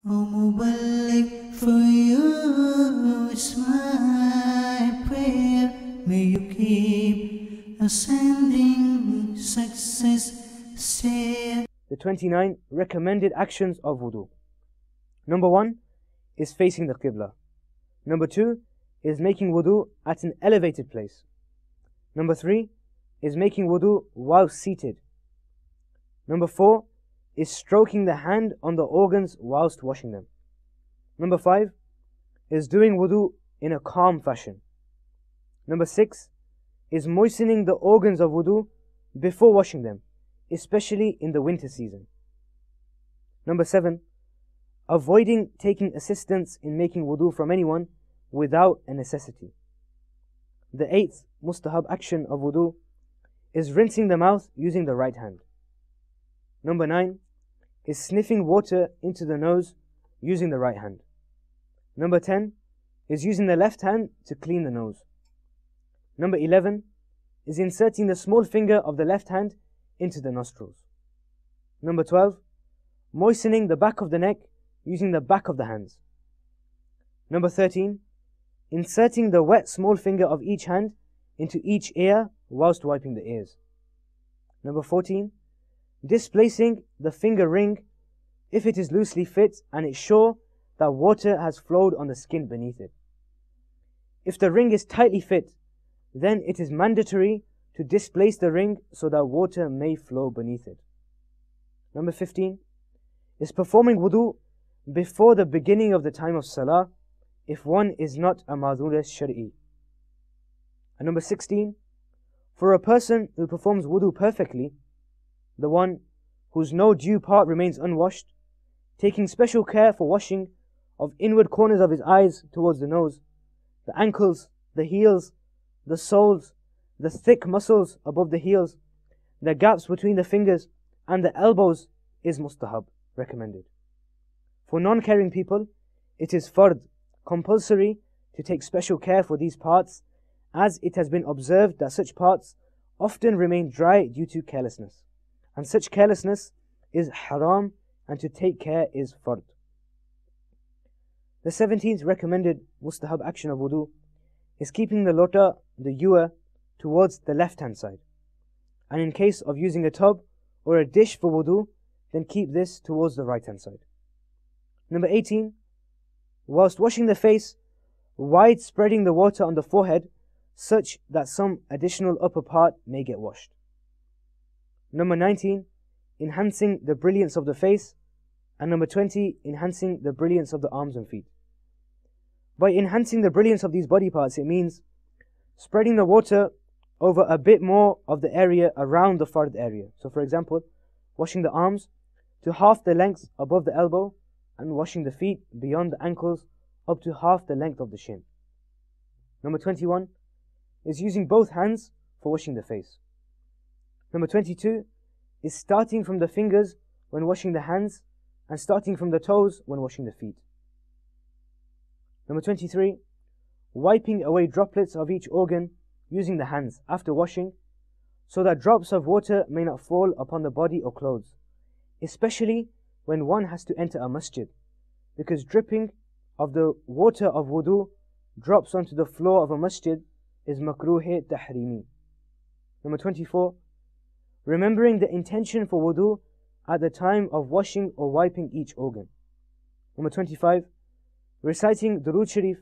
O Muballigh, for you is my prayer. May you keep ascending success stair. The 29 recommended actions of wudu. Number 1 is facing the Qibla. Number 2 is making wudu at an elevated place. Number 3 is making wudu while seated. Number 4 is stroking the hand on the organs whilst washing them. Number 5 is doing wudu in a calm fashion. Number 6 is moistening the organs of wudu before washing them, especially in the winter season. Number 7, avoiding taking assistance in making wudu from anyone without a necessity. The 8th mustahab action of wudu is rinsing the mouth using the right hand. Number 9 is sniffing water into the nose using the right hand. Number 10 is using the left hand to clean the nose. Number 11 is inserting the small finger of the left hand into the nostrils. Number 12, moistening the back of the neck using the back of the hands. Number 13, inserting the wet small finger of each hand into each ear whilst wiping the ears. Number 14, displacing the finger ring if it is loosely fit and it's sure that water has flowed on the skin beneath it. If the ring is tightly fit, then it is mandatory to displace the ring so that water may flow beneath it. Number 15 is performing wudu before the beginning of the time of Salah if one is not a madhur shari'i. And number 16, for a person who performs wudu perfectly, the one whose no due part remains unwashed, taking special care for washing of inward corners of his eyes towards the nose, the ankles, the heels, the soles, the thick muscles above the heels, the gaps between the fingers and the elbows is mustahab, recommended. For non-caring people, it is fard, compulsory to take special care for these parts, as it has been observed that such parts often remain dry due to carelessness. And such carelessness is haram, and to take care is fard. The 17th recommended mustahab action of wudu is keeping the lota, the ewer, towards the left hand side. And in case of using a tub or a dish for wudu, then keep this towards the right hand side. Number 18, whilst washing the face, wide spreading the water on the forehead such that some additional upper part may get washed. Number 19, enhancing the brilliance of the face. And number 20, enhancing the brilliance of the arms and feet. By enhancing the brilliance of these body parts, it means spreading the water over a bit more of the area around the fard area. So for example, washing the arms to half the length above the elbow, and washing the feet beyond the ankles up to half the length of the shin. Number 21 is using both hands for washing the face. Number 22 is starting from the fingers when washing the hands and starting from the toes when washing the feet. Number 23, wiping away droplets of each organ using the hands after washing so that drops of water may not fall upon the body or clothes, especially when one has to enter a masjid, because dripping of the water of wudu drops onto the floor of a masjid is makruh tahrimi. Number 24, remembering the intention for wudu at the time of washing or wiping each organ. Number 25, reciting Durood Sharif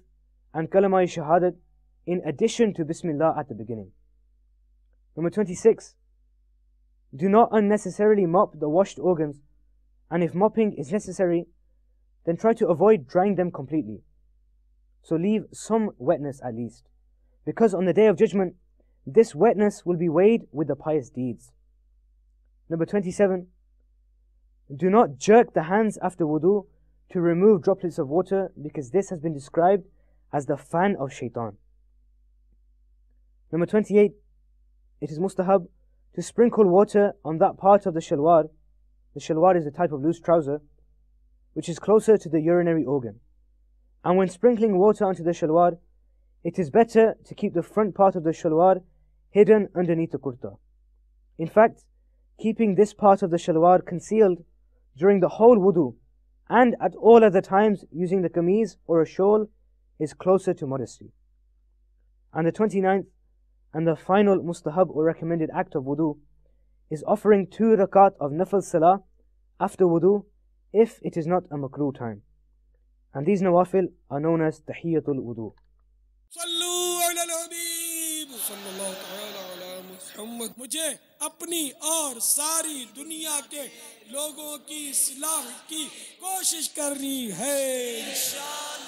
and Kalama Shahadat in addition to Bismillah at the beginning. Number 26, do not unnecessarily mop the washed organs, and if mopping is necessary, then try to avoid drying them completely. So leave some wetness at least, because on the Day of Judgment, this wetness will be weighed with the pious deeds. Number 27, do not jerk the hands after wudu to remove droplets of water, because this has been described as the fan of shaitan. Number 28, it is mustahab to sprinkle water on that part of the shalwar. The shalwar is a type of loose trouser which is closer to the urinary organ. And when sprinkling water onto the shalwar, it is better to keep the front part of the shalwar hidden underneath the kurta. In fact, keeping this part of the shalwar concealed during the whole wudu and at all other times using the kameez or a shawl is closer to modesty. And the 29th and the final mustahab or recommended act of wudu is offering 2 rakat of nafil salah after wudu if it is not a makruh time. And these nawafil are known as tahiyyatul wudu. मुझे अपनी और सारी दुनिया के लोगों की इस्लाह की कोशिश करनी है।